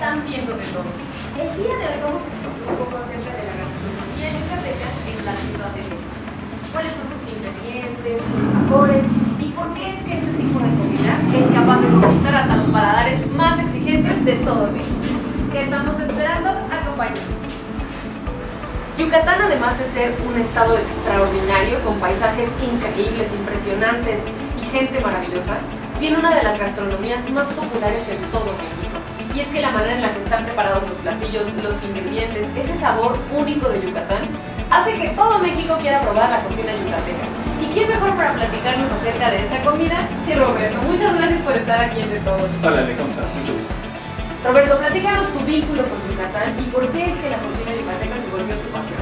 están viendo de todo. El día de hoy vamos a conocer un poco acerca de la gastronomía yucateca en la Ciudad de México. ¿Cuáles son sus ingredientes, sus sabores y por qué es que este tipo de comida es capaz de conquistar hasta los paladares más exigentes de todo México? ¿Qué estamos esperando? Acompáñanos. Yucatán, además de ser un estado extraordinario con paisajes increíbles, impresionantes y gente maravillosa, tiene una de las gastronomías más populares en todo México. Y es que la manera en la que están preparados los platillos, los ingredientes, ese sabor único de Yucatán, hace que todo México quiera probar la cocina yucateca. ¿Y quién mejor para platicarnos acerca de esta comida que Roberto? Muchas gracias por estar aquí entre todos. Hola, ¿cómo estás? Mucho gusto. Roberto, platícanos tu vínculo con Yucatán y por qué es que la cocina yucateca se volvió tu pasión.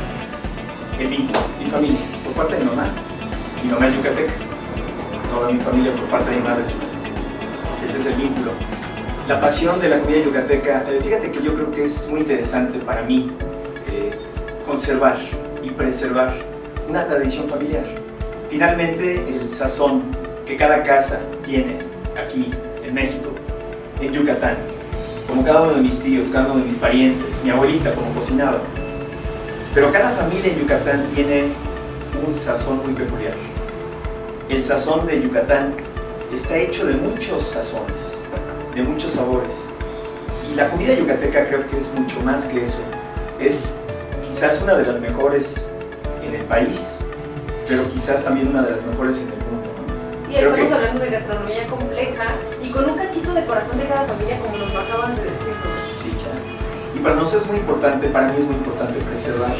El vínculo, mi familia, por parte de mi mamá es yucateca, toda mi familia por parte de mi madre es yucateca. Ese es el vínculo. La pasión de la comida yucateca, fíjate que yo creo que es muy interesante para mí conservar y preservar una tradición familiar. Finalmente, el sazón que cada casa tiene aquí en México, en Yucatán, como cada uno de mis tíos, cada uno de mis parientes, mi abuelita como cocinaba. Pero cada familia en Yucatán tiene un sazón muy peculiar. El sazón de Yucatán está hecho de muchos sazones, de muchos sabores. Y la comida yucateca creo que es mucho más que eso. Es quizás una de las mejores en el país, pero quizás también una de las mejores en el mundo. Y estamos hablando de gastronomía compleja y con un cachito de corazón de cada familia, como nos acabas de decir. Sí, claro. Y para nosotros es muy importante, para mí es muy importante preservar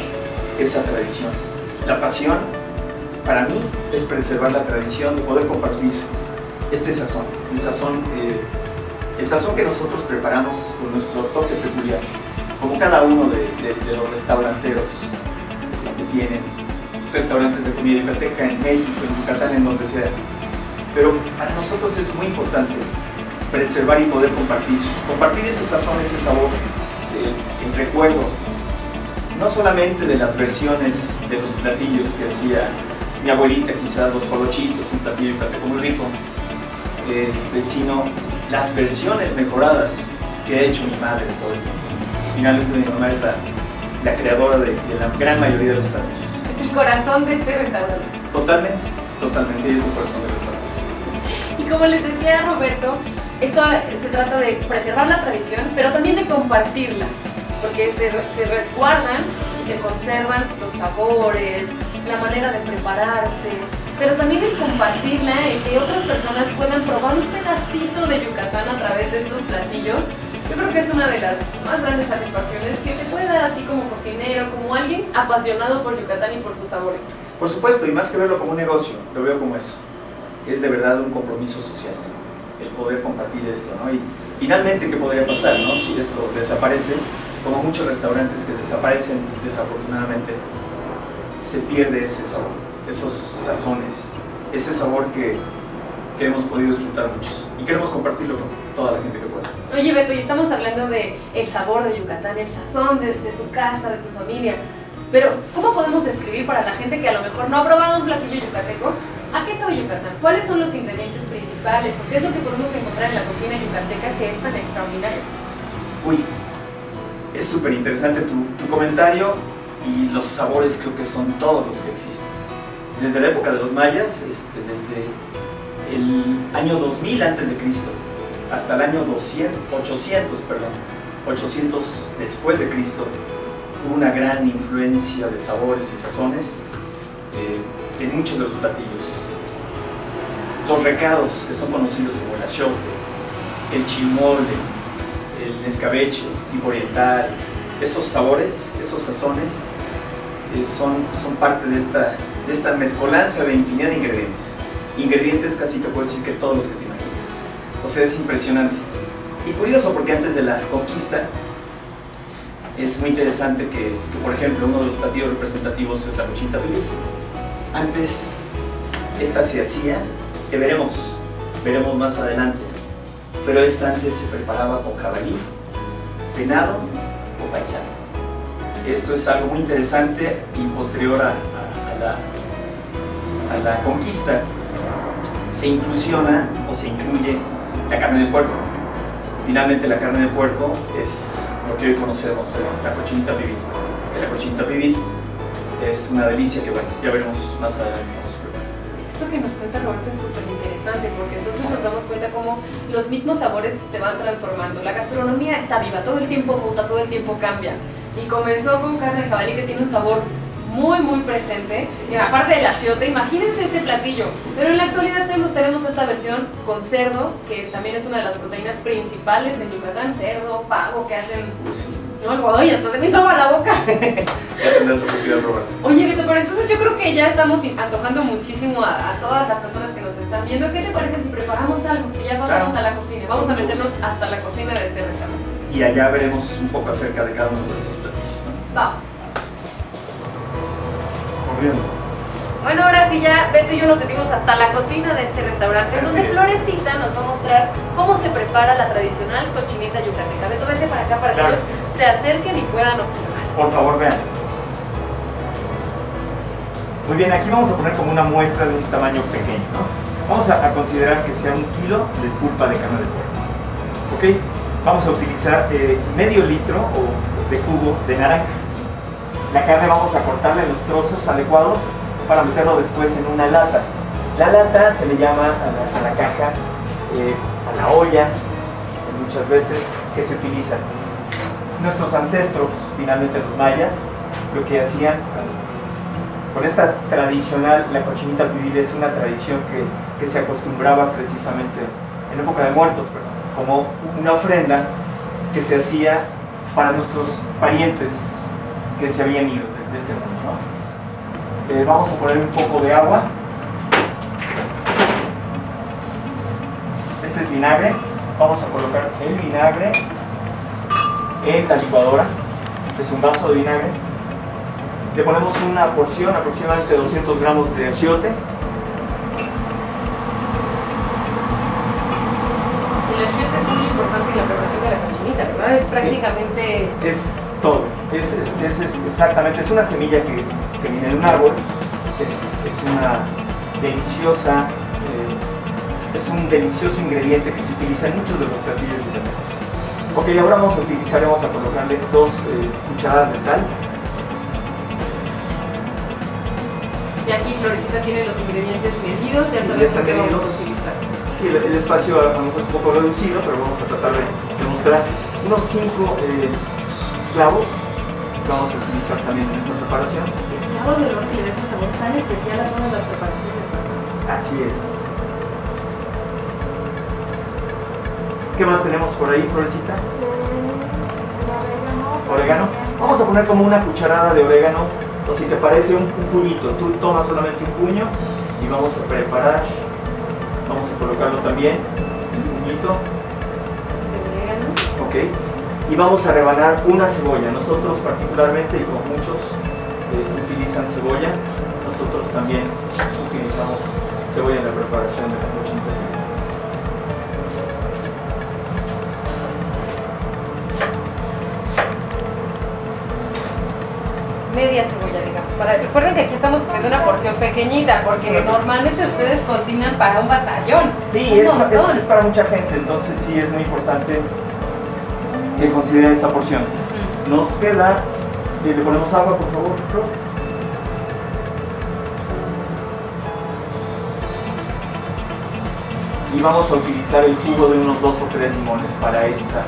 esa tradición. La pasión, para mí, es preservar la tradición de poder compartir este sazón, el sazón que nosotros preparamos con nuestro toque peculiar, como cada uno de los restauranteros que tienen restaurantes de comida yucateca en México, en Yucatán, en donde sea. Pero para nosotros es muy importante preservar y poder compartir ese sazón, ese sabor, el recuerdo, no solamente de las versiones de los platillos que hacía mi abuelita, quizás los colochitos, un platillo yucateco muy rico, sino las versiones mejoradas que ha hecho mi madre todo el tiempo. Finalmente mi mamá es la creadora de la gran mayoría de los platillos. Es el corazón de este restaurante. Totalmente, ella es el corazón del restaurante. Y como les decía Roberto, esto se trata de preservar la tradición, pero también de compartirla, porque se resguardan y se conservan los sabores, la manera de prepararse, pero también de compartirla y que otras personas puedan probar un pedacito de Yucatán a través de estos platillos. Yo creo que es una de las más grandes satisfacciones que te puede dar a ti como cocinero, como alguien apasionado por Yucatán y por sus sabores. Por supuesto, y más que verlo como un negocio, lo veo como eso. Es de verdad un compromiso social, el poder compartir esto, ¿no? Y finalmente, ¿qué podría pasar, no? Si esto desaparece, como muchos restaurantes que desaparecen, desafortunadamente, se pierde ese sabor, esos sazones, ese sabor que hemos podido disfrutar muchos y queremos compartirlo con toda la gente que pueda. Oye Beto, y estamos hablando de el sabor de Yucatán, el sazón de tu casa, de tu familia, pero ¿cómo podemos describir para la gente que a lo mejor no ha probado un platillo yucateco? ¿A qué sabe Yucatán? ¿Cuáles son los ingredientes principales o qué es lo que podemos encontrar en la cocina yucateca que es tan extraordinario? Uy, es súper interesante tu comentario y los sabores creo que son todos los que existen. Desde la época de los mayas, desde el año 2000 a.C. hasta el año 800 después de Cristo, hubo una gran influencia de sabores y sazones en muchos de los platillos. Los recados, que son conocidos como el achote, el chilmole, el escabeche, tipo oriental, esos sabores, esos sazones, son parte de esta mezcolanza de infinidad de ingredientes. Ingredientes casi te puedo decir que todos los que te imaginas. O sea, es impresionante. Y curioso porque antes de la conquista, es muy interesante que por ejemplo, uno de los platillos representativos es la cochita pibil. Antes, esta se hacía, que veremos más adelante, pero esta antes se preparaba con jabalí, venado o paisano. Esto es algo muy interesante y posterior a la conquista se incluye la carne de puerco. Finalmente la carne de puerco es lo que hoy conocemos, la cochinita pibil. La cochinita pibil es una delicia que, bueno, ya veremos más adelante cómo se prepara. Esto que nos cuenta Roberto es súper interesante porque entonces nos damos cuenta cómo los mismos sabores se van transformando. La gastronomía está viva, todo el tiempo muta, todo el tiempo cambia. Y comenzó con carne de jabalí que tiene un sabor muy presente, y aparte del achiote, imagínense ese platillo, pero en la actualidad tenemos esta versión con cerdo, que también es una de las proteínas principales en Yucatán, cerdo, pavo, que hacen, no, el godoy, hasta se me hizo agua la boca. Ya tendrás oportunidad de probar. Oye, Beto, pero entonces yo creo que ya estamos antojando muchísimo a todas las personas que nos están viendo. ¿Qué te parece si preparamos algo? Si ya pasamos a la cocina, vamos a meternos hasta la cocina de este restaurante. Y allá veremos un poco acerca de cada uno de estos platillos, ¿no? Vamos. Corriendo. Bueno, ahora sí ya Beto y yo nos metimos hasta la cocina de este restaurante, donde Florecita nos va a mostrar cómo se prepara la tradicional cochinita yucateca. Beto, vete para acá para que ellos se acerquen y puedan observar. Por favor, vean. Muy bien, aquí vamos a poner como una muestra de un tamaño pequeño, ¿no? Vamos a considerar que sea 1 kilo de pulpa de carne de puerco. ¿Ok? Vamos a utilizar medio litro de jugo de naranja. La carne vamos a cortarla en los trozos adecuados para meterlo después en una lata. La lata se le llama a la caja, a la olla, muchas veces, que se utiliza. Nuestros ancestros, finalmente los mayas, lo que hacían con esta tradicional, la cochinita pibil es una tradición que se acostumbraba precisamente en época de muertos, como una ofrenda que se hacía para nuestros parientes que se habían ido desde este mundo, ¿no? Vamos a poner un poco de agua. Este es vinagre. Vamos a colocar el vinagre en la licuadora. Es un vaso de vinagre. Le ponemos una porción, aproximadamente 200 gramos de achiote. El achiote es muy importante en la preparación de la cochinita, ¿verdad? Es prácticamente... Es todo. Es exactamente, es una semilla que viene de un árbol. Es una deliciosa, es un delicioso ingrediente que se utiliza en muchos de los platillos yucatecos. Ok, ahora vamos a colocarle 2 cucharadas de sal. Y aquí Florecita tiene los ingredientes medidos, ya sabemos qué vamos a utilizar. Sí, el espacio a lo mejor es un poco reducido, pero vamos a tratar de mostrar unos 5 clavos que vamos a utilizar también en esta preparación. El clavo de olor que le da ese sabor tan especial a todas las preparaciones. Así es. ¿Qué más tenemos por ahí, Florecita? Orégano. Vamos a poner como una cucharada de orégano, o si te parece un puñito. Tú tomas solamente un puño y vamos a preparar. Vamos a colocarlo también, un puñito. Ok. Y vamos a rebanar una cebolla. Nosotros particularmente, y como muchos utilizan cebolla, nosotros también utilizamos cebolla en la preparación de la cochinita. Media cebolla, digamos. Recuerden que aquí estamos haciendo una porción pequeñita, porque normalmente ustedes cocinan para un batallón. Sí, es para mucha gente, entonces sí es muy importante que consideren esta porción. Nos queda, le ponemos agua, por favor, Ro. Y vamos a utilizar el jugo de unos 2 o 3 limones para esta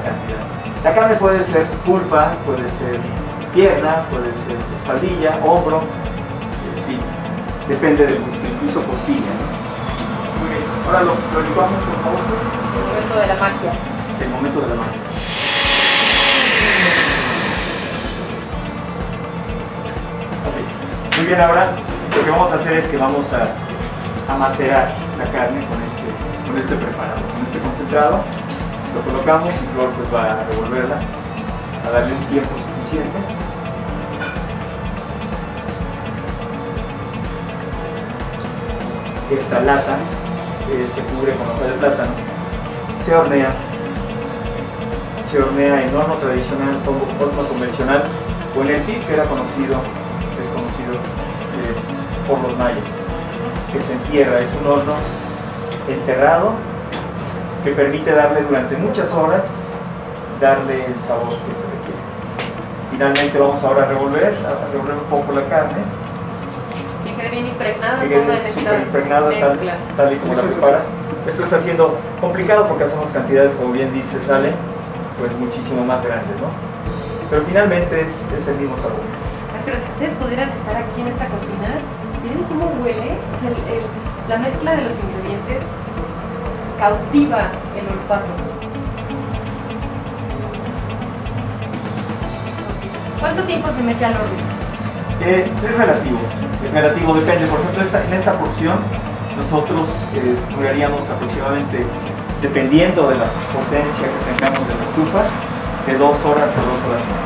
cantidad. La carne puede ser pulpa, puede ser pierna, puede ser espaldilla, hombro, sí, depende del gusto, incluso costilla, ¿no? Muy bien, ahora lo licuamos, por favor. El momento de la magia. El momento de la magia. Okay. Muy bien, ahora lo que vamos a hacer es que vamos a macerar la carne con este preparado, con este concentrado. Lo colocamos y Flor pues va a revolverla, a darle un tiempo suficiente. Esta lata se cubre con hoja de plátano, se hornea en horno tradicional, horno convencional, o en el TIP, que es conocido por los mayas, que se entierra. Es un horno enterrado que permite darle durante muchas horas, darle el sabor que se requiere. Finalmente vamos ahora a revolver un poco la carne. Que quede bien impregnada Que toda quede súper impregnada esta tal, mezcla. tal y como la prepara. Esto está siendo complicado porque hacemos cantidades, como bien dice Sale, pues muchísimo más grandes, ¿no? Pero finalmente es el mismo sabor. Ay, pero si ustedes pudieran estar aquí en esta cocina, ¿miren cómo huele? O sea, la mezcla de los ingredientes cautiva el olfato. ¿Cuánto tiempo se mete al horno? Es relativo, depende. Por ejemplo, en esta porción nosotros duraríamos aproximadamente, dependiendo de la potencia que tengamos de la estufa, de 2 horas a 2 horas más.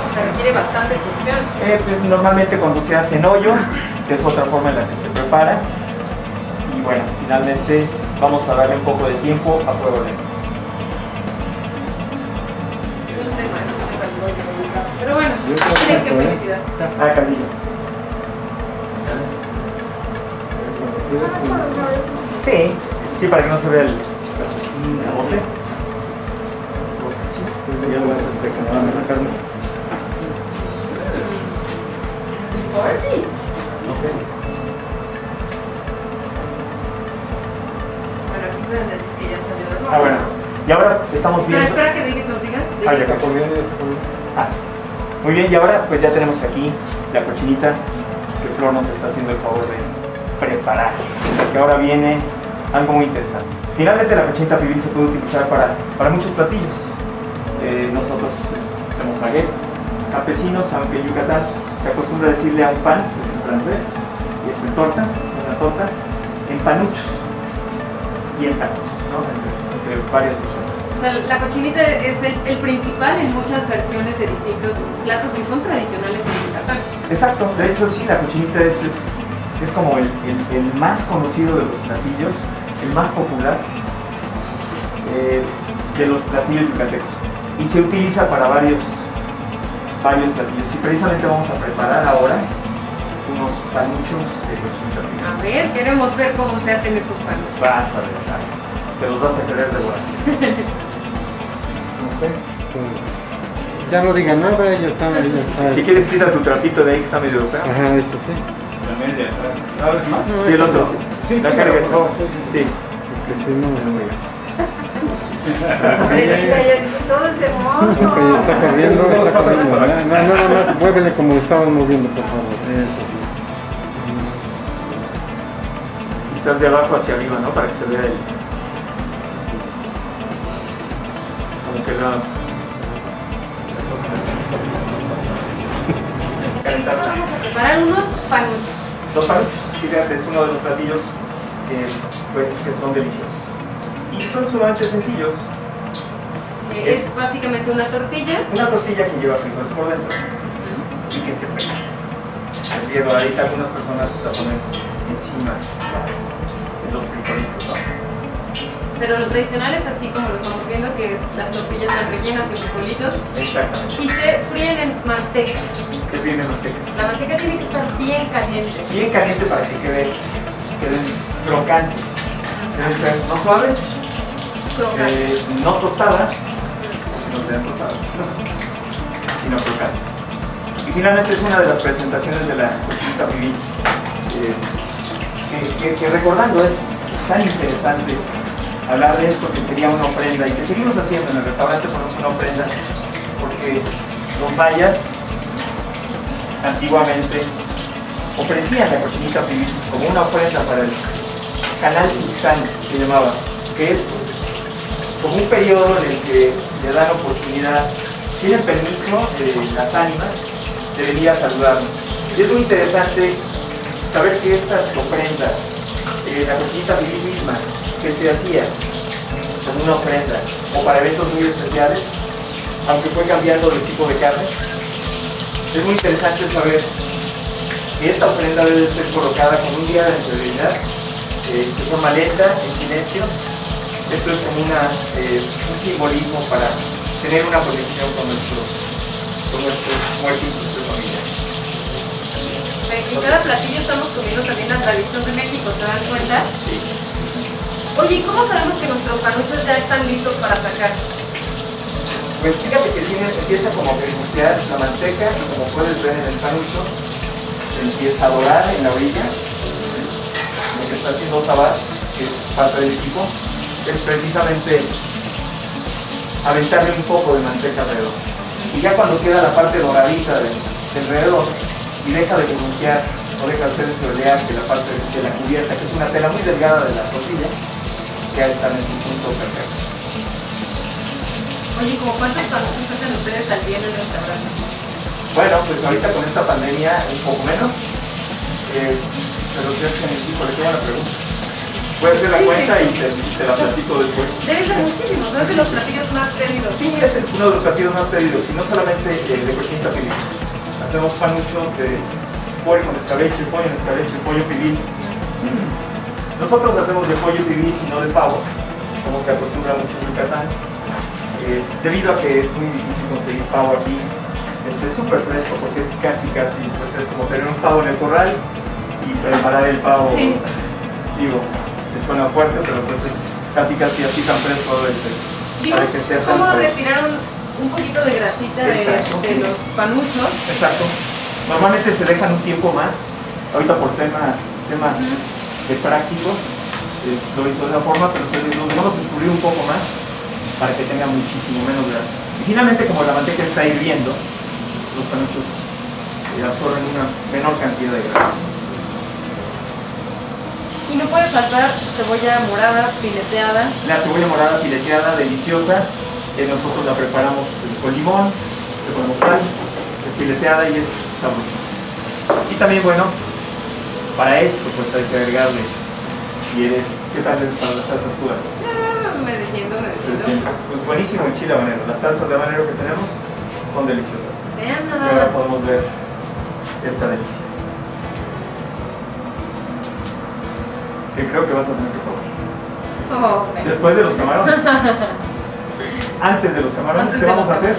O sea, requiere bastante cocción. Pues, normalmente cuando se hace en hoyo, que es otra forma en la que se prepara, y bueno, finalmente vamos a darle un poco de tiempo a fuego lento. Es un tema el rollo en mi casa. Pero bueno, Yo creo que qué esto, ¿eh? felicidad. Ah, Camilo. Sí, para que no se vea el bote. Ya vas quemando la carne. Fortis. Bueno, aquí pueden decir que ya salió del horno. Ah, bueno. Y ahora estamos Pero viendo. espera que nos digan. Ah, ya. Está comiendo, está comiendo. Ah, muy bien, y ahora pues ya tenemos aquí la cochinita que Flor nos está haciendo el favor de preparar. Que ahora viene algo muy interesante. Finalmente la cochinita pibil se puede utilizar para muchos platillos. Nosotros hacemos baguettes campesinos, aunque en Yucatán se acostumbra a decirle a un pan, que es en francés, y es en torta, es una torta, en panuchos y en tacos, ¿no? Entre varias opciones. O sea, la cochinita es el principal en muchas versiones de distintos platos que son tradicionales en Yucatán. Exacto, de hecho sí, la cochinita es como el más conocido de los platillos, el más popular de los platillos yucatecos. Y se utiliza para varios platillos. Y precisamente vamos a preparar ahora unos panuchos de cochinita pibil. A ver, queremos ver cómo se hacen esos panes. Vas a ver, te los vas a querer devorar. Pues, ya no digan nada, ya está. Si quieres quita tu trapito de ahí que está medio feo. Ajá, eso sí. También de atrás. ¿Sabes más? Y el otro. Sí, La sí, carga. por favor, Sí. Porque si no, Todo es hermoso. Ok, está corriendo, está corriendo. Nada más, muévele como estaban moviendo, por favor. Eso sí. Quizás de abajo hacia arriba, ¿no? Para que se vea el... Como que calentar. Vamos a preparar unos panuchos. Los panuchos, fíjate, es uno de los platillos que son deliciosos. Y son sumamente sencillos. Es básicamente una tortilla. Una tortilla que lleva frijoles por dentro y que se frita. Entiendo, ahorita algunas personas se ponen encima de los frijolitos, ¿no? Pero lo tradicional es así como lo estamos viendo, que las tortillas están rellenas de frijolitos Exactamente. y se fríen en manteca. Se fríen en manteca. La manteca tiene que estar bien caliente. Bien caliente para que queden crocantes. Deben ser no suaves, Crocante. no tostadas, no sean tostadas, sino crocantes. Y finalmente es una de las presentaciones de la cochinita pibil que recordando es tan interesante hablar de esto, que sería una ofrenda y que seguimos haciendo en el restaurante. Ponemos una ofrenda porque los mayas antiguamente ofrecían la cochinita pibil como una ofrenda para el canal Ixán, se llamaba, que es como un periodo en el que le dan oportunidad, tienen permiso las ánimas de venir a saludarnos. Y es muy interesante saber que estas ofrendas, la cochinita pibil misma, que se hacía como una ofrenda o para eventos muy especiales, aunque fue cambiando de tipo de carne, es muy interesante saber que esta ofrenda debe ser colocada con un día de anterioridad, de forma lenta, en silencio. Esto es como un simbolismo para tener una conexión con nuestros muertos de familia. En cada platillo estamos comiendo también la tradición de México, ¿se dan cuenta? Sí. Oye, ¿y cómo sabemos que nuestros panuchos ya están listos para sacar? Pues fíjate que empieza como a fermentar la manteca y como puedes ver en el panucho, se empieza a dorar en la orilla. Lo que está haciendo Sabás, que es parte del equipo, es precisamente aventarle un poco de manteca alrededor. Y ya cuando queda la parte doradita de alrededor y deja de burbujear o deja de hacer ese oleaje la parte de la cubierta, que es una tela muy delgada de la tortilla, ya están en su punto perfecto. Oye, ¿como cuántos panuchos hacen ustedes al día en el restaurante? Bueno, pues ahorita con esta pandemia un poco menos, pero ya es que me dijo, qué buena pregunta. Voy a hacer la cuenta y te la platico después. Debe ser muchísimo, ¿no? Es de los platillos más pedidos. Sí, es uno de los platillos más pedidos, y no solamente de cochita pibil. Hacemos panucho de pollo con escabeche, pollo pibil. Nosotros hacemos de pollo pibil y no de pavo, como se acostumbra mucho en Yucatán. Debido a que es muy difícil conseguir pavo aquí, es súper fresco porque es casi, pues es como tener un pavo en el corral y preparar el pavo, sí. Digo, suena fuerte, pero pues es casi así tan fresco Digo, para que sea tan ¿cómo suave. retiraron un poquito de grasita de los panuchos? Exacto. Normalmente se dejan un tiempo más, ahorita por temas de prácticos, lo hizo de esa forma, pero los vamos a descubrir un poco más para que tenga muchísimo menos grasa. Y finalmente, como la manteca está hirviendo, los panuchos absorben una menor cantidad de grasa. Y no puede faltar cebolla morada fileteada. La cebolla morada fileteada, deliciosa, nosotros la preparamos con limón, le ponemos sal, es fileteada y es sabrosa. Y también, bueno, para esto pues hay que agregarle, ¿qué tal es para las salsas puras? Me defiendo. Pues buenísimo el chile habanero. Las salsas de habanero que tenemos son deliciosas. Vean Y nada ahora más. podemos ver esta delicia. Que creo que vas a tener que probar. Oh, bueno. Después de los camarones. Antes de los camarones, Antes ¿qué de vamos a los hacer?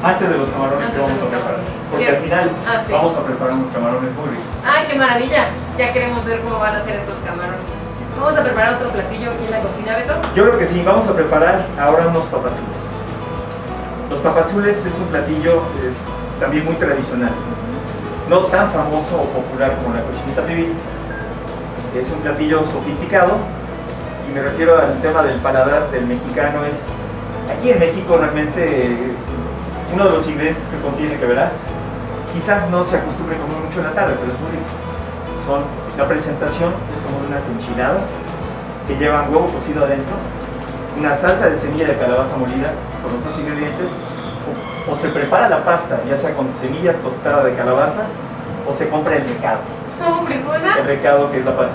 Antes de los camarones, Antes ¿qué vamos de a los preparar? camarones. Porque ¿Qué? al final Sí. vamos a preparar unos camarones muy ricos. ¡Ay, qué maravilla! Ya queremos ver cómo van a ser estos camarones. ¿Vamos a preparar otro platillo aquí en la cocina, Beto? Yo creo que sí, vamos a preparar ahora unos papazules. Los papazules es un platillo también muy tradicional. No tan famoso o popular como la cochinita pibil. Es un platillo sofisticado y me refiero al tema del paladar del mexicano. Aquí en México realmente uno de los ingredientes que contiene, que verás, quizás no se acostumbre a comer mucho en la tarde, pero es muy rico. La presentación es como unas enchiladas que llevan huevo cocido adentro, una salsa de semilla de calabaza molida con otros ingredientes, o se prepara la pasta, ya sea con semilla tostada de calabaza, o se compra el recado. ¿Cómo me suena? El recado, que es la pasta.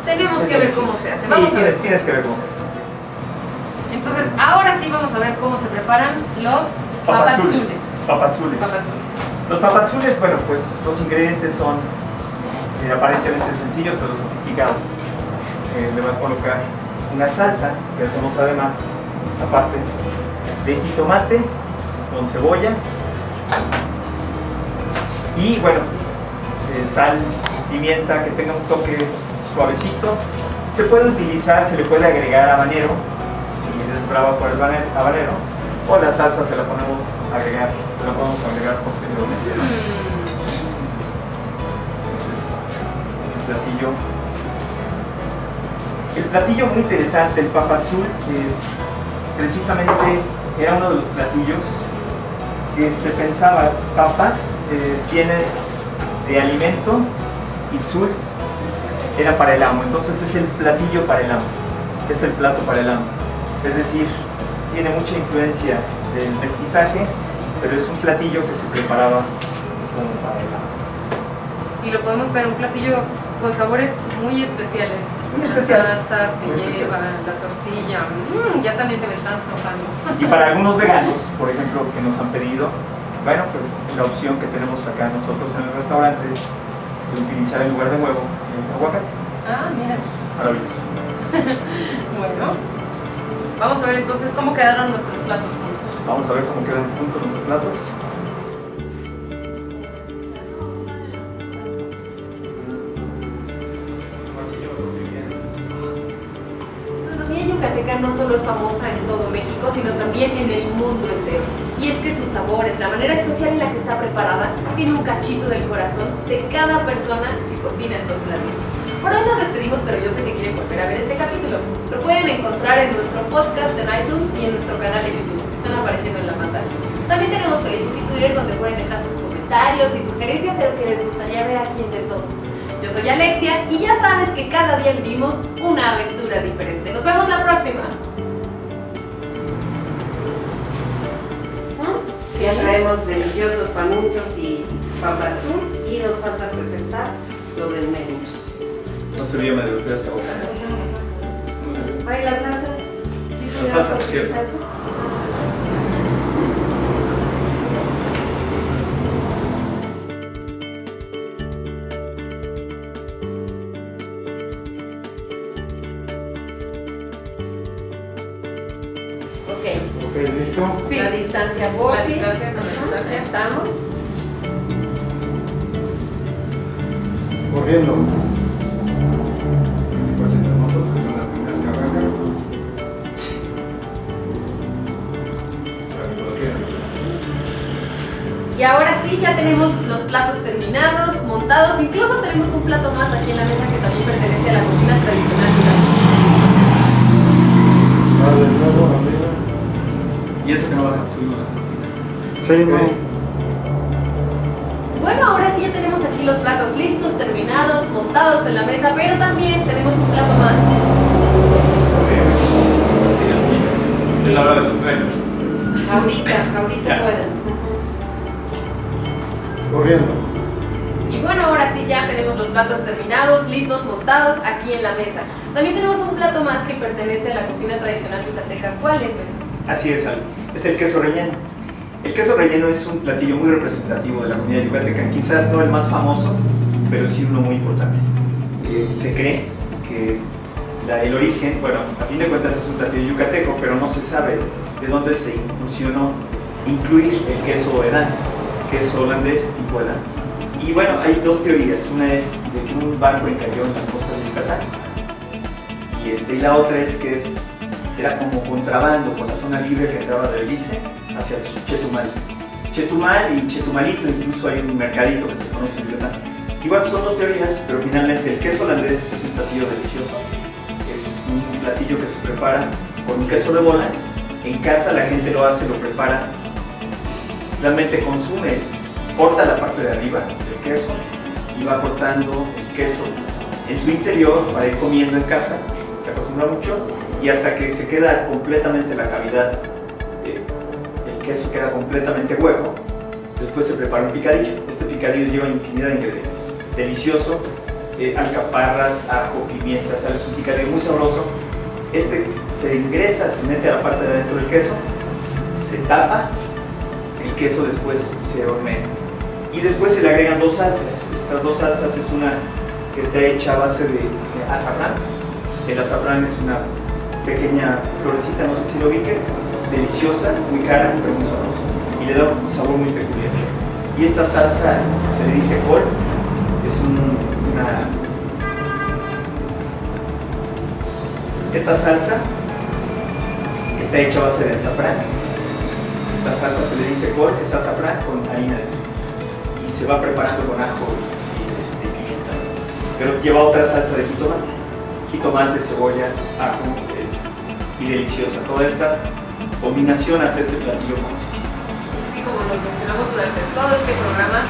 Tenemos Es que ver delicioso. cómo se hace. Sí, Vamos a ver. tienes que ver cómo se hace. Entonces, ahora sí vamos a ver cómo se preparan los papazules. Papazules. Los papazules, bueno, pues los ingredientes son aparentemente sencillos, pero sofisticados. Le voy a colocar una salsa que hacemos además, aparte, de jitomate con cebolla y, bueno, sal, pimienta, que tenga un toque suavecito. Se puede utilizar, se le puede agregar habanero, si es brava por el habanero, o la salsa se la podemos agregar posteriormente. El platillo muy interesante, el papazul, precisamente era uno de los platillos que se pensaba, papa viene de alimento y sul era para el amo, entonces es el platillo para el amo, es el plato para el amo, es decir, tiene mucha influencia del mestizaje, pero es un platillo que se preparaba como para el amo. Y lo podemos ver, un platillo con sabores muy especiales. Muy Las especiales, salsas que muy lleva, especiales. la tortilla. Ya también se me están antojando. Y para algunos veganos, por ejemplo, que nos han pedido, bueno, pues la opción que tenemos acá nosotros en el restaurante es de utilizar en lugar de huevo el aguacate. Ah, mira. Maravilloso. Bueno, vamos a ver entonces cómo quedaron nuestros platos juntos. Vamos a ver cómo quedan juntos los platos. solo es famosa en todo México, sino también en el mundo entero. Y es que sus sabores, la manera especial en la que está preparada, tiene un cachito del corazón de cada persona que cocina estos platillos. Por hoy nos despedimos, pero yo sé que quieren volver a ver este capítulo. Lo pueden encontrar en nuestro podcast en iTunes y en nuestro canal de YouTube, que están apareciendo en la pantalla. También tenemos Facebook y Twitter, donde pueden dejar sus comentarios y sugerencias de lo que les gustaría ver aquí en De Todo. Yo soy Alexia y ya sabes que cada día vivimos una aventura diferente. Nos vemos la próxima. Ya traemos deliciosos panuchos y papa azul y nos falta presentar lo del menú. No se veía medio de esta boca. Ay, las salsas. Las salsas, cierto. Ok, ¿listo? Sí. La distancia La Botis. distancia con la distancia. Estamos. Corriendo. Pues entre nosotros, que son las primeras que arrancan. Para que lo quieran. Y ahora sí, ya tenemos los platos terminados, montados. Incluso tenemos un plato más aquí en la mesa que también pertenece a la cocina tradicional duranguense. Vale, de nuevo, arriba. Y eso que no bajan, subimos las cortinas. Sí, no. Bueno, ahora sí ya tenemos aquí los platos listos, terminados, montados en la mesa, pero también tenemos un plato más. Es la hora de los trailers. Ahorita pueden. Corriendo. Y bueno, ahora sí ya tenemos los platos terminados, listos, montados aquí en la mesa. También tenemos un plato más que pertenece a la cocina tradicional yucateca. ¿Cuál es, Beto? Así es, Ale. Es el queso relleno. El queso relleno es un platillo muy representativo de la comida yucateca, quizás no el más famoso, pero sí uno muy importante. Se cree que el origen, bueno, a fin de cuentas es un platillo yucateco, pero no se sabe de dónde se incursionó incluir el queso edam, queso holandés tipo edam. Y bueno, hay dos teorías. Una es de que un barco encalló en las costas de Yucatán, y la otra es que era como contrabando por la zona libre que entraba de Belice hacia Chetumal. Chetumal y Chetumalito, incluso hay un mercadito que se conoce en Yucatán. Y bueno, son dos teorías, pero finalmente el queso holandés es un platillo delicioso. Es un platillo que se prepara con un queso de bola. En casa la gente lo hace, lo prepara, realmente consume, corta la parte de arriba del queso y va cortando el queso en su interior para ir comiendo en casa. Se acostumbra mucho y hasta que se queda completamente la cavidad, el queso queda completamente hueco. Después se prepara un picadillo. Este picadillo lleva infinidad de ingredientes. Delicioso, alcaparras, ajo, pimienta, sal. Es un picadillo muy sabroso. Se ingresa, se mete a la parte de adentro del queso, se tapa, el queso después se hornea. Y después se le agregan dos salsas. Estas dos salsas es una que está hecha a base de azafrán. El azafrán es una pequeña florecita, no sé si lo ubiques, deliciosa, muy cara, pero muy sabrosa. Y le da un sabor muy peculiar. Y esta salsa se le dice col, es Esta salsa está hecha a base de azafrán. Esta salsa se le dice col, es azafrán con harina de trigo. Y se va preparando con ajo y pimienta. Pero lleva otra salsa de jitomate. Jitomate, cebolla, ajo y deliciosa. Toda esta combinación hace este platillo famosísimo. Y como lo mencionamos durante todo este programa,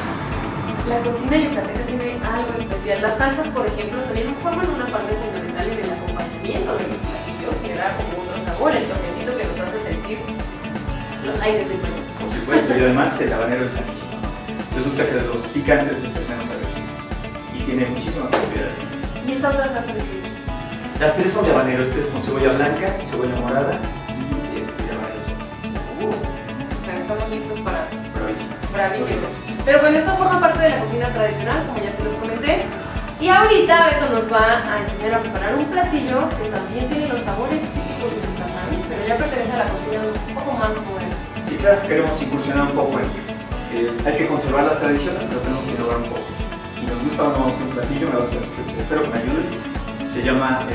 la cocina yucateca tiene algo especial. Las salsas, por ejemplo, también forman una parte fundamental en el acompañamiento de los platillos, que da como otro sabor, el toquecito que nos hace sentir los aires del mañana. Por supuesto, y además el habanero es sanísimo. Resulta que de los picantes es el menos agresivo y tiene muchísimas propiedades. ¿Y esa otra salsa de qué es? Las tres son de habanero. Este es con cebolla blanca, cebolla morada y de habanero solo. O sea, estamos listos para Bravísimos. bravísimos. Pero bueno, esto forma parte de la cocina tradicional, como ya se los comenté. Y ahorita Beto nos va a enseñar a preparar un platillo que también tiene los sabores típicos de Yucatán, pero ya pertenece a la cocina un poco más moderna. Sí, claro, queremos incursionar un poco en. Hay que conservar las tradiciones, pero tenemos que innovar un poco. Y nos gusta o no un platillo, espero que me ayudes. Se llama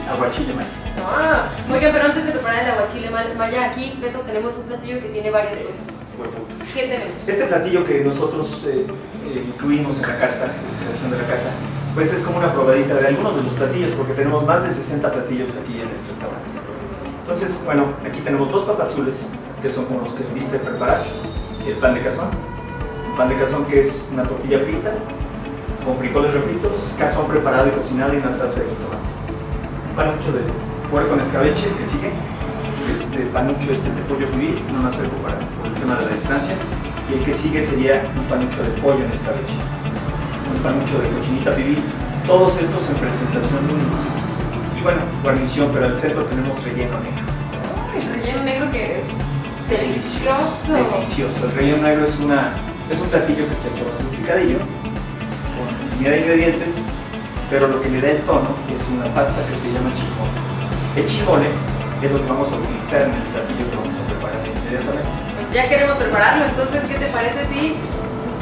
aguachile mayo. Ah, oiga, pero antes de preparar el aguachile maya, aquí, Beto, tenemos un platillo que tiene varias cosas. Buen punto. ¿Qué tenemos? Este platillo que nosotros incluimos en la carta de designación de la casa, pues es como una probadita de algunos de los platillos, porque tenemos más de 60 platillos aquí en el restaurante. Entonces, bueno, aquí tenemos 2 papazules, que son como los que viste preparar, el pan de cazón. Pan de cazón, que es una tortilla frita, con frijoles refritos, cazón preparado y cocinado y una salsa de jitomate. Panucho de puerco en escabeche, que sigue. Este panucho es el de pollo pibil, no más cerco por el tema de la distancia. Y el que sigue sería un panucho de pollo en escabeche. Un panucho de cochinita pibil. Todos estos en presentación y bueno, guarnición, pero al centro tenemos relleno negro. El relleno negro que es delicioso. Delicioso. El relleno negro es un platillo que está hecho bastante picadillo, con infinidad de ingredientes, pero lo que le da el tono es una pasta que se llama chimole. El chimole es lo que vamos a utilizar en el platillo que vamos a preparar inmediatamente. Pues ya queremos prepararlo, entonces, ¿qué te parece si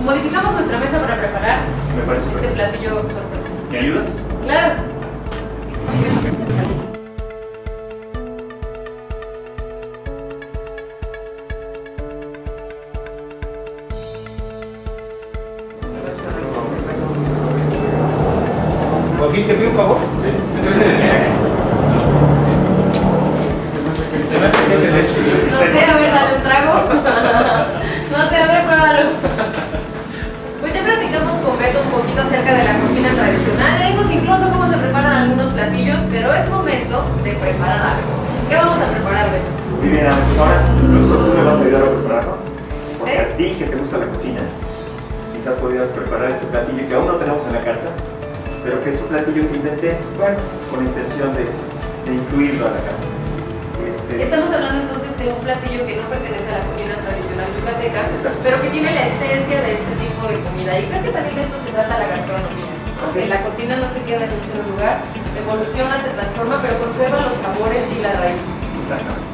modificamos nuestra mesa para preparar Me parece este perfecto. platillo sorpresa? ¿Me ayudas? Claro. Joaquín, ¿te pido un favor? Sí. No sé, a ver, dale un trago. No sé, a ver, pruébalo. Pues ya platicamos con Beto un poquito acerca de la cocina tradicional. Ya vimos incluso cómo se preparan algunos platillos, pero es momento de preparar algo. ¿Qué vamos a preparar, Beto? Muy bien, Ana, pues ahora incluso tú me vas a ayudar a prepararlo. Porque a ti que te gusta la cocina, quizás podrías preparar este platillo que aún no tenemos en la carta, pero que es un platillo que inventé, bueno, con la intención de incluirlo a la carta. Estamos hablando entonces de un platillo que no pertenece a la cocina tradicional yucateca, Exacto. pero que tiene la esencia de este tipo de comida. Y creo que también de esto se trata la gastronomía, ¿no? Que la cocina no se queda en un solo lugar, evoluciona, se transforma, pero conserva los sabores y la raíz. Exactamente.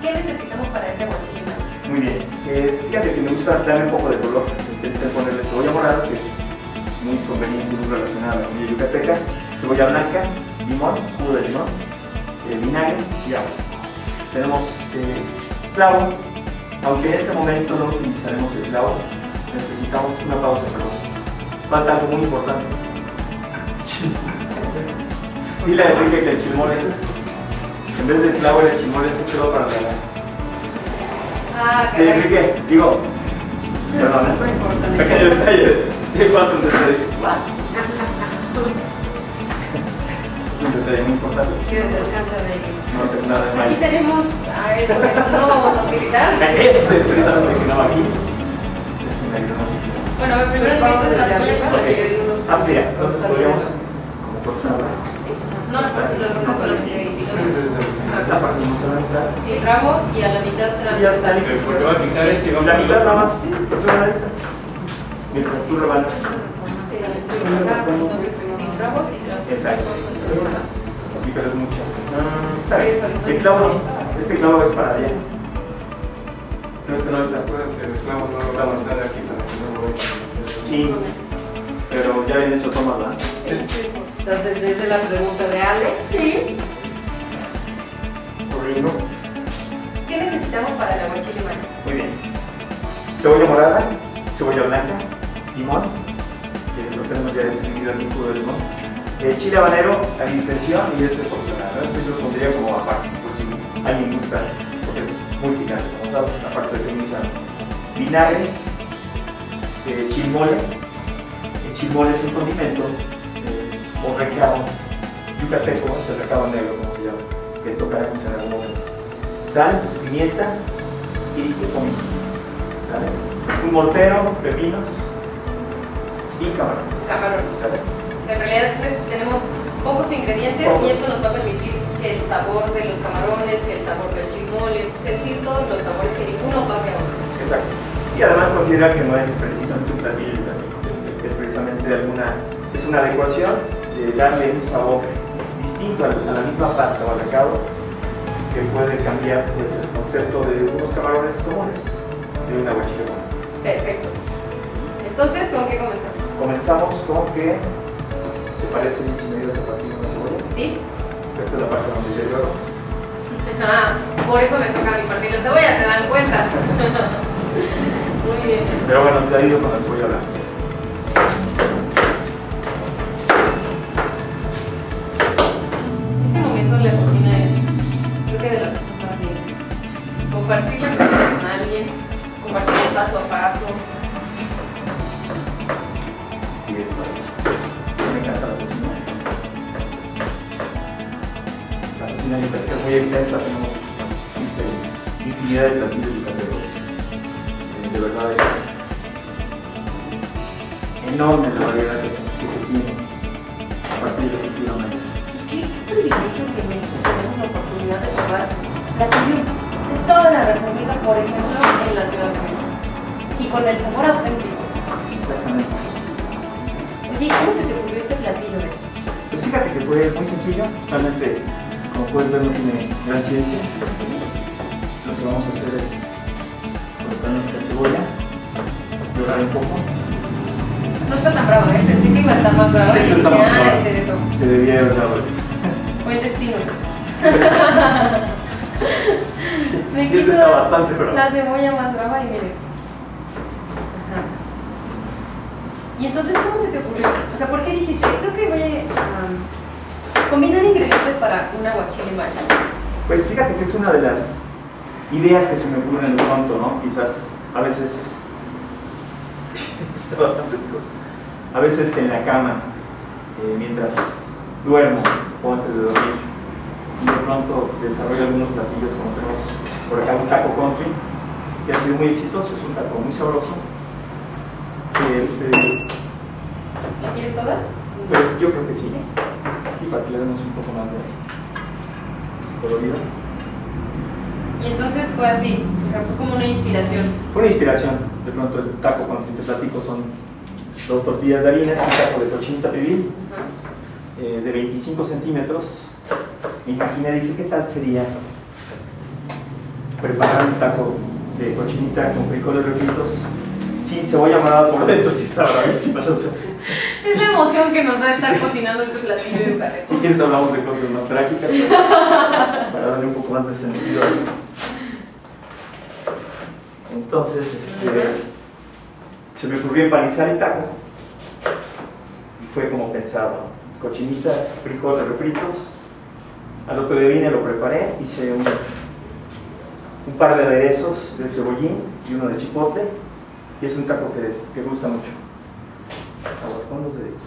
¿Qué necesitamos para este aguachile? Muy bien. Fíjate que me gusta darle un poco de color. Intenté ponerle cebolla morada, que es muy conveniente y muy relacionada a la comida yucateca, cebolla blanca, limón, jugo de limón, vinagre y agua. Tenemos clavo, aunque en este momento no utilizaremos el clavo, necesitamos una pausa, pero falta algo muy importante. Dile a Enrique que el chilmole, en vez del clavo y el chilmole, es que se va para regalar. Ah, Sí, Enrique, digo, perdona, Muy importante. pequeño detalle, ¿de cuántos detalles? Es un detalle muy importante. Que descansa de ellos. No tengo nada de Aquí mal. tenemos esto que no vamos a utilizar. Este precisamente que no va aquí. Este negro no. Bueno, a ver, primero Vamos necesito las a cebollas para que Ah, mira, entonces podríamos como cortarla. no la parte de los solamente La partimos a la mitad. sí, rabo y a la mitad Sí, ya sale. Porque vas a quitar ese y Y vamos la a mitad nada más, sí, rebanaditas. Mientras tú rebanas. Entonces, sin rabos y las Exacto. Sí, pero es mucho. Está bien. El clavo, este clavo es para allá. Pero este no es clavo. El esclavo no lo va a lanzar aquí para que no lo vean. Sí, pero ya habían hecho tomas, ¿verdad? Entonces, esa es la pregunta de Ale. Sí. Corriendo. ¿Qué necesitamos para el aguachile maya? Muy bien. Cebolla morada, cebolla blanca, limón, que lo tenemos ya exprimido en un jugo de limón. Chile habanero a discreción y ese es opcional, ¿no? Esto yo lo pondría como aparte, por si alguien gusta, porque es muy picante, como sabes, aparte de que usa vinagre, chilmole. El chilmole es un condimento o recado yucateco, es el recado negro, como se llama, que tocaremos en algún momento. Sal, pimienta y comino. ¿Vale? Un mortero, pepinos y camarones. Camarones. ¿Vale? O sea, en realidad pues, tenemos pocos ingredientes y esto nos va a permitir que el sabor de los camarones, que el sabor del chilmole, sentir todos los sabores que ninguno va a quedar. Exacto. Y además considera que no es precisamente un platillo yucateco, es precisamente es una adecuación de darle un sabor distinto a la misma pasta o al recado, que puede cambiar pues, el concepto de unos camarones comunes de un aguachile común. Perfecto. Entonces, ¿con qué comenzamos? Comenzamos con que, ¿te parece bien si me ayudas a partir una cebolla? ¿Sí? Esta es la parte donde yo lloro. Ah, por eso me toca mi partir la cebolla, ¿se dan cuenta? Muy bien. Pero bueno, te ha ido con la cebolla blanca. Este momento en la cocina es, creo que de las cosas más lindas. Compartir la cocina con alguien, compartir el paso a paso. Y es para eso. Me encanta la cocina. La cocina yucateca es muy extensa, tenemos infinidad de platillos yucatecos. De verdad es enorme la variedad que se tiene a partir de efectivamente. Qué privilegio que me tenemos la oportunidad de probar platillos de toda la República, por ejemplo, en la Ciudad de México. Y con el sabor auténtico. Exactamente. Oye, ¿cómo se te ocurrió este platillo? Pues fíjate que fue muy sencillo, realmente, como puedes ver, no tiene gran ciencia. Lo que vamos a hacer es colocar nuestra cebolla, dorar un poco. No está tan bravo, ¿eh? Pensé que iba a estar más bravo. Este Y está dije, más bravo. te dejo. Te debía haber dado esto. Fue el destino. Me Y este quito está bastante bravo. la cebolla más brava y mire. Ajá. ¿Y entonces cómo se te ocurrió? O sea, ¿por qué dijiste? Creo que voy a combinar ingredientes para un aguachile mayo. Pues fíjate que es una de las ideas que se me ocurren de pronto, ¿no? Quizás a veces está bastante picoso. A veces en la cama, mientras duermo o antes de dormir, de pronto desarrollo algunos platillos como tenemos por acá un taco country, que ha sido muy exitoso, es un taco muy sabroso. ¿La quieres toda? Pues yo creo que sí. Y para que le demos un poco más de colorido. Y entonces fue así, o sea, fue como una inspiración. Fue una inspiración. De pronto el taco country que platico son 2 tortillas de harina, un taco de cochinita pibil de 25 centímetros. Me imaginé, dije, ¿qué tal sería preparar un taco de cochinita con frijoles refritos sin cebolla morada por dentro? Sí está bravísima. Es la emoción que nos da estar cocinando este platillo de yucateco. Si quieres hablamos de cosas más trágicas para darle un poco más de sentido. Entonces, se me ocurrió empanizar el taco y fue como pensado: cochinita, frijoles refritos. Al otro día vine, lo preparé, hice un par de aderezos de cebollín y uno de chipotle, y es un taco que gusta mucho. Aguas con los dedos.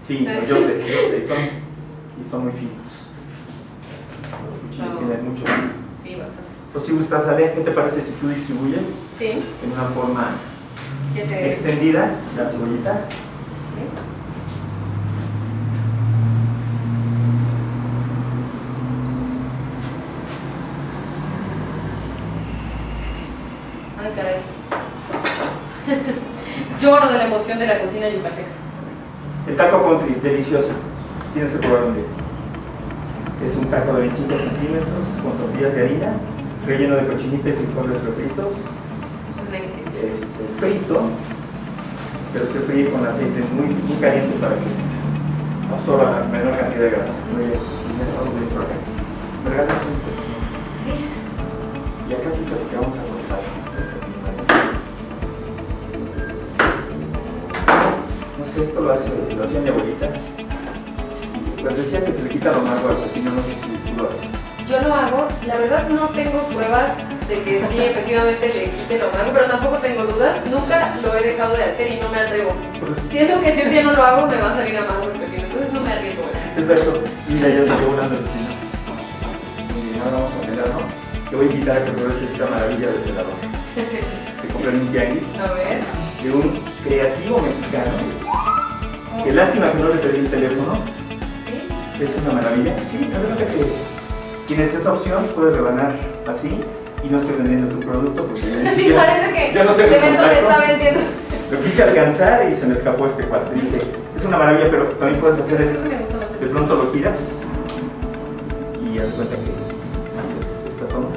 Sí, no, yo sé, y son muy finos. Los cuchillos tienen mucho filo. Sí, bastante. Pues si gustas, Ale, ¿qué te parece si tú distribuyes Sí, en una forma que se... extendida la cebollita? Ay, caray. Lloro de la emoción de la cocina yucateca. El taco country, delicioso. Tienes que probarlo un día. Es un taco de 25 centímetros con tortillas de harina, relleno de cochinita y frijoles refritos. Suena increíble. Frito, pero se fríe con aceite muy caliente para que absorba la menor cantidad de grasa. Muy bien, ya estamos bien por acá. ¿Me regalas un poco? Sí. Y acá fíjate que vamos a cortar. No sé, esto lo hacía mi abuelita. Pues decía que se le quita lo amargo al pepino, no sé si tú lo haces. Yo lo hago, la verdad no tengo pruebas de que sí, efectivamente le quite lo amargo, pero tampoco tengo dudas. Nunca lo he dejado de hacer y no me atrevo. Pues, Siento que si un día no lo hago me va a salir amargo el pepino, entonces no me arriesgo. exacto. Mira, ya salió volando el pepino. Muy bien, ahora vamos a pelarlo. Te voy a invitar a que pruebes esta maravilla de pelador. Que compré en un tianguis A ver. de un creativo mexicano. Qué lástima que no le pedí el teléfono. ¿Sí? Es una maravilla. Sí, la verdad es que tienes esa opción, puedes rebanar así y no estoy vendiendo tu producto porque yo ni Sí, siquiera- parece que ya no tengo de evento me contacto. está vendiendo. Lo quise alcanzar y se me escapó este cuate. Dije, es una maravilla, pero también puedes hacer esto. Eso me gusta más. De pronto lo giras y haz cuenta que haces esta toma.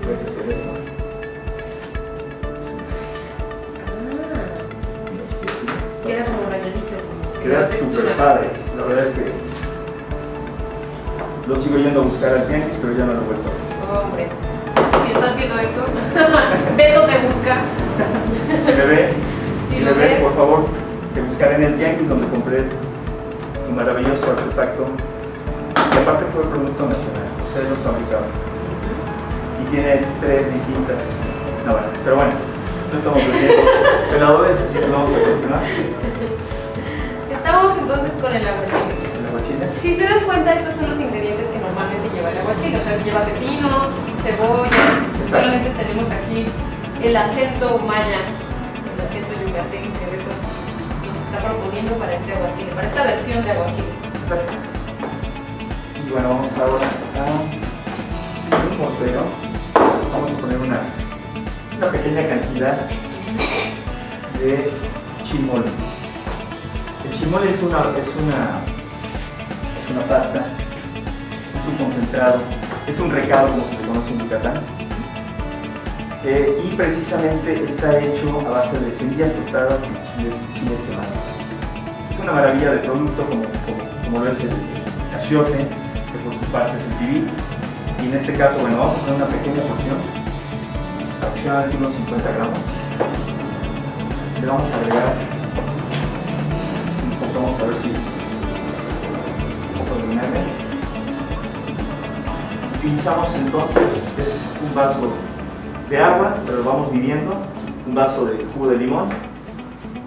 Puedes hacer esto. Queda como rayadito. Queda súper padre. La verdad es que Lo sigo yendo a buscar al tianguis, pero ya no lo he vuelto a ver. Hombre, si estás viendo esto, Beto te busca. Si me ve, Si si lo me ves, ves. por favor, te buscaré en el tianguis donde compré un maravilloso artefacto. Y aparte fue producto nacional, ustedes lo fabricaron. Y tiene 3 distintas. No, bueno, pero bueno, no estamos perdiendo peladores, así que vamos a continuar. Estamos entonces con el aguachile. ¿El aguachile? Si se dan cuenta, estos son los ingredientes que normalmente lleva el aguachile. O sea, lleva pepino, cebolla. Solamente tenemos aquí el acento maya, el acento yucateco que Beto nos está proponiendo para este aguachile, para esta versión de aguachile. Exacto. Y bueno, vamos ahora a un mortero. Vamos a poner una pequeña cantidad de chilmole. El chilmole es una pasta, es un concentrado, es un recado como se le conoce en Yucatán. Y precisamente está hecho a base de semillas tostadas y chiles quemados. Es una maravilla de producto como lo es el achiote, que por su parte es el pibil. Y en este caso, bueno, vamos a poner una pequeña porción, aproximadamente unos 50 gramos. Le vamos a agregar un poco, vamos a ver si un poco de vinagre. Utilizamos entonces es un vaso de agua, pero lo vamos midiendo, un vaso de jugo de limón,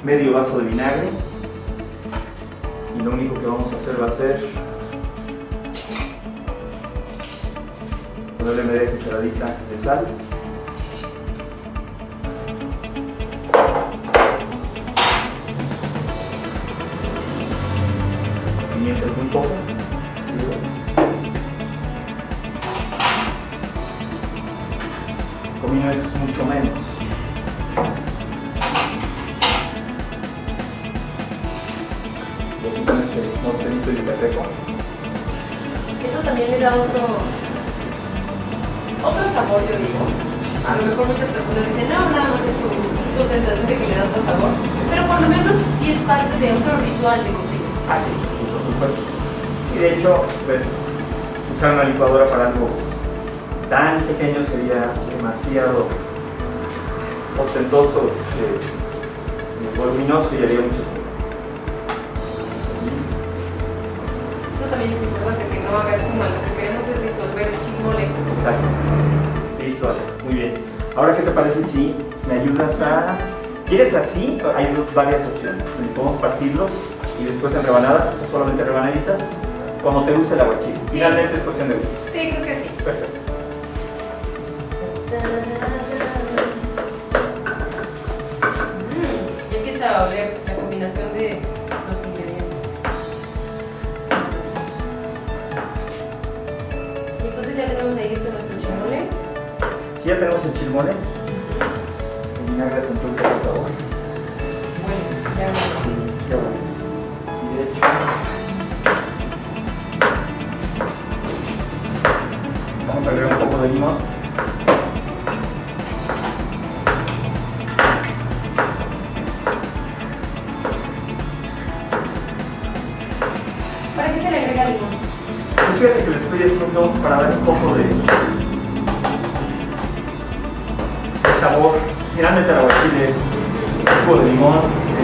medio vaso de vinagre, y lo único que vamos a hacer va a ser ponerle media cucharadita de sal. Pimienta muy poco. Comino es mucho menos. Y aquí con este morterito yucateco. Eso también le da otro sabor, yo digo. A lo mejor muchas personas dicen, no, nada más es tu sensación de que le da otro sabor. Pero por lo menos sí es parte de otro ritual de cocina. Ah, sí, por supuesto. Y de hecho, pues, usar una licuadora para algo tan pequeño sería demasiado ostentoso, voluminoso y haría muchos problemas. Eso también es importante, que no haga espuma. Lo que queremos es disolver el chilmole. Exacto. Listo, Ale. Muy bien. Ahora, ¿qué te parece si me ayudas a... ¿Quieres así? Hay varias opciones. Podemos partirlos y después en rebanadas, o solamente rebanaditas, como te guste el aguachile. Sí. Finalmente es cuestión de gusto. Sí, creo que sí. Perfecto. Ya empieza a oler la combinación de los ingredientes. Y entonces ya tenemos ahí listo nuestro chilmole. Si ya tenemos el chilmole, el vinagre acentúa un poco el sabor. Bueno, ya bueno. Sí, qué bueno. Y de hecho, vamos a agregar un poco de limón. ¿Para qué se le agrega limón? Pues fíjate que le estoy haciendo para dar un poco de sabor. Finalmente el aguachile es un poco de limón,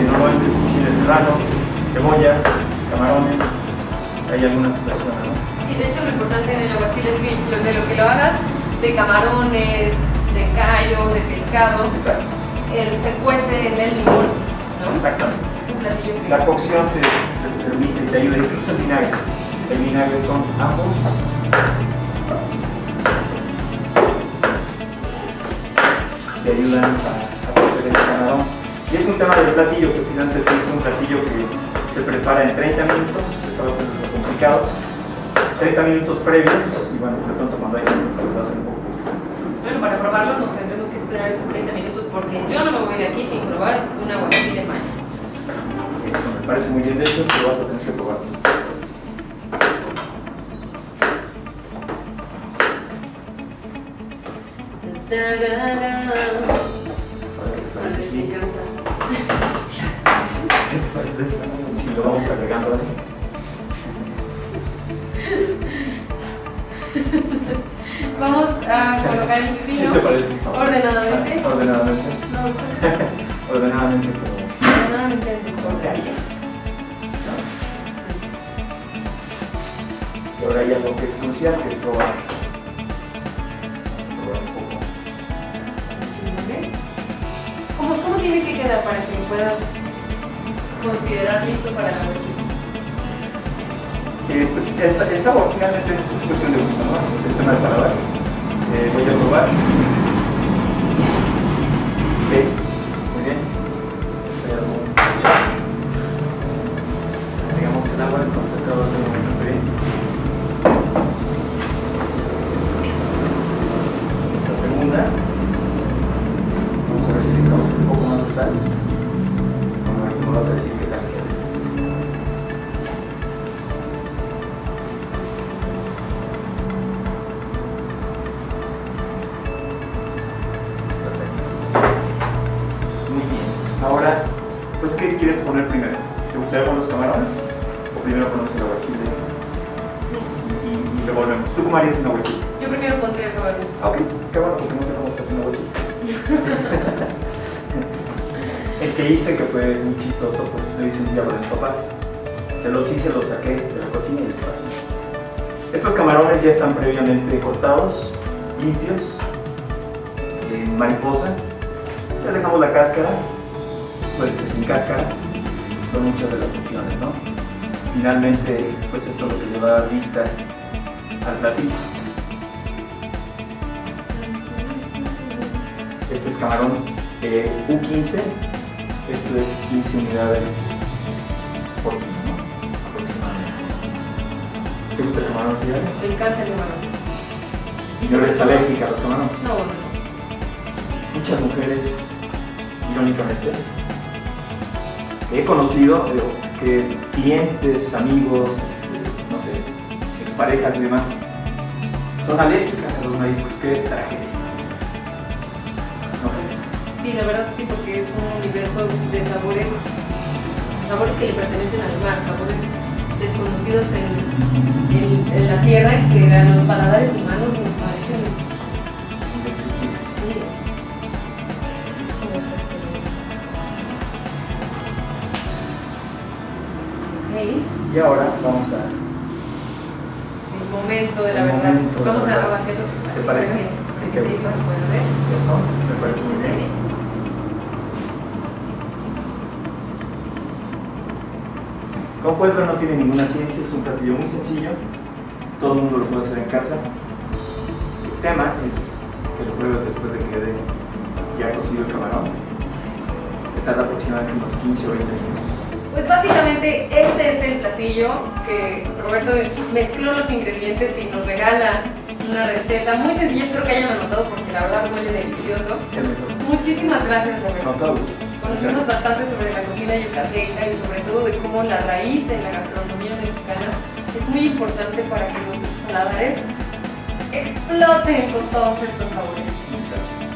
normalmente es chile serrano, cebolla, camarones, hay algunas personas, ¿no? Y de hecho lo importante en el aguachile es que de lo que lo hagas, de camarones, de callo, de pescado, Exacto, se cuece en el limón, ¿no? exactamente. Es un platillo que... La cocción te permite, te ayuda, incluso el vinagre. El vinagre son ambos. Te ayudan a cocer el camarón. Y es un tema del platillo que finalmente es un platillo que se prepara en 30 minutos, eso va a ser lo complicado. 30 minutos previos, y bueno, de pronto cuando hay gente, pues va a ser un poco complicado. Bueno, para probarlo nos tendremos que esperar esos 30 minutos porque yo no me voy de aquí sin probar un aguachile maya. Eso me parece muy bien, de hecho, lo vas a tener que probar. Tararán. Parece Me sí. encanta. ¿Qué te parece? Si lo vamos agregando ahí. Vamos a colocar el ¿Sí pepino te parece? ordenadamente. Ordenadamente. No, Ordenadamente como... ordenadamente en desorden. Y ahora hay algo que es crucial, que es probar. Vamos a probar un poco. ¿Cómo tiene que quedar para que lo puedas considerar listo para la noche? Pues el sabor finalmente es cuestión de gusto, ¿no? Es el tema del paladar. Voy a probar. Ok, muy bien. Esto ya lo vamos a echar. Agregamos el agua, el concentrado lo tenemos bastante bien. Esta segunda. Vamos a ver si necesitamos un poco más de sal. Bueno, ahorita me vas a decir qué tal queda. Muy bien. Ahora, pues, ¿qué quieres poner primero? ¿Te gustaría poner los camarones? ¿O primero ponemos el aguachile y revolvemos? ¿Tú cómo harías un aguachile? Yo primero pondría el camarón. Ah, ok, qué bueno, porque no sé cómo se hace un aguachile. El que hice, que fue muy chistoso, pues lo hice un día para mis papás. Se los hice, los saqué de la cocina y les fascinó. Estos camarones ya están previamente cortados, limpios, en mariposa. Les dejamos la cáscara, puede ser sin cáscara, son muchas de las opciones, ¿no? Finalmente, pues esto es lo que le va a dar vista al platillo. Este es camarón U15, esto es 15 unidades por kilo, ¿no? Aproximadamente. ¿Te gusta el camarón, Pilar? Me encanta el camarón. ¿Y no eres alérgica a los camarones? No. Muchas mujeres, irónicamente, he conocido que clientes, amigos, no sé, exparejas y demás, son alérgicas a los mariscos. ¡Qué tragedia! ¿No crees? Sí, la verdad sí, porque es un universo de sabores que le pertenecen al mar, sabores desconocidos en la tierra que a los paladares humanos nos parecen. Sí. Ok, Y ahora vamos a... el momento de la El verdad. momento de la Vamos a verdad. hacerlo. ¿Te parece? ¿Qué ¿Te gusta? pueden ver? Eso me parece muy bien. Sí. Como puedes ver, no tiene ninguna ciencia, es un platillo muy sencillo, todo el mundo lo puede hacer en casa. El tema es que lo pruebes después de que quede ya cocido el camarón, que tarda aproximadamente unos 15 o 20 minutos. Pues básicamente este es el platillo que Roberto mezcló los ingredientes y nos regala una receta muy sencilla, espero que hayan anotado porque la verdad huele delicioso. ¿Qué es eso? Muchísimas gracias, Roberto. Con todo gusto. Conocimos bastante sobre la cocina yucateca y sobre todo de cómo la raíz en la gastronomía mexicana es muy importante para que nuestros paladares exploten con todos estos sabores. Muchas gracias.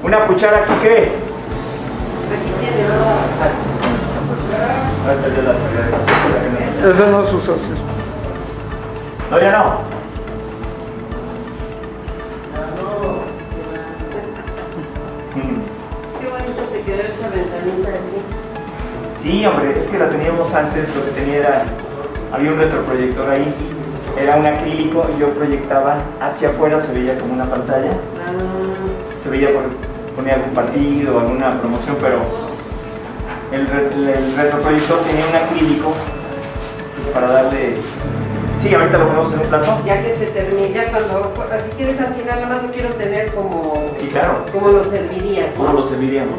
Una cuchara aquí, ¿qué? Aquí tiene, ¿no? Ahí está ya la tarea. Ese no es su socio. No, ya no. Qué bonito te quedó esta ventanita así. Sí, hombre, es que la teníamos antes, lo que tenía era, había un retroproyector ahí, era un acrílico y yo proyectaba hacia afuera, se veía como una pantalla, se veía ponía algún partido, alguna promoción, pero el retroproyector tenía un acrílico para darle... Sí, ahorita lo ponemos en un plato. Ya que se termine, ya cuando, si quieres al final, nada más lo quiero tener como, Sí, claro. como lo servirías. ¿Cómo lo serviríamos?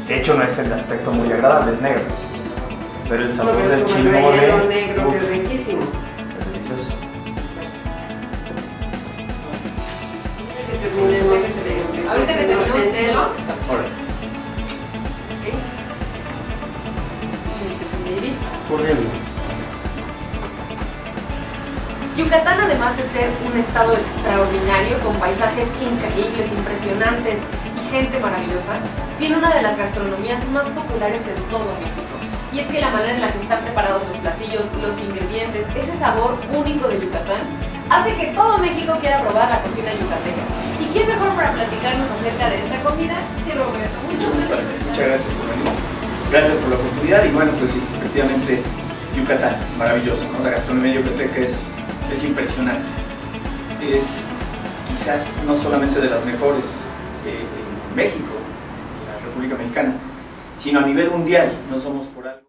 De hecho no es el aspecto muy agradable, es negro. Pero el sabor Porque del es como chile el relleno mole, negro, que es uf, riquísimo. terminemos Ahorita que terminemos, entenderlos. Ahora, Corriendo. Yucatán, además de ser un estado extraordinario con paisajes increíbles, impresionantes y gente maravillosa, tiene una de las gastronomías más populares en todo México. Y es que la manera en la que están preparados los platillos, los ingredientes, ese sabor único de Yucatán, hace que todo México quiera probar la cocina yucateca. ¿Y quién mejor para platicarnos acerca de esta comida que Roberto? muchas gracias por venir. Gracias por la oportunidad y bueno, pues sí, efectivamente Yucatán, maravilloso, ¿no? La gastronomía yucateca es impresionante. Es quizás no solamente de las mejores en México, en la República Mexicana, sino a nivel mundial. No somos por algo.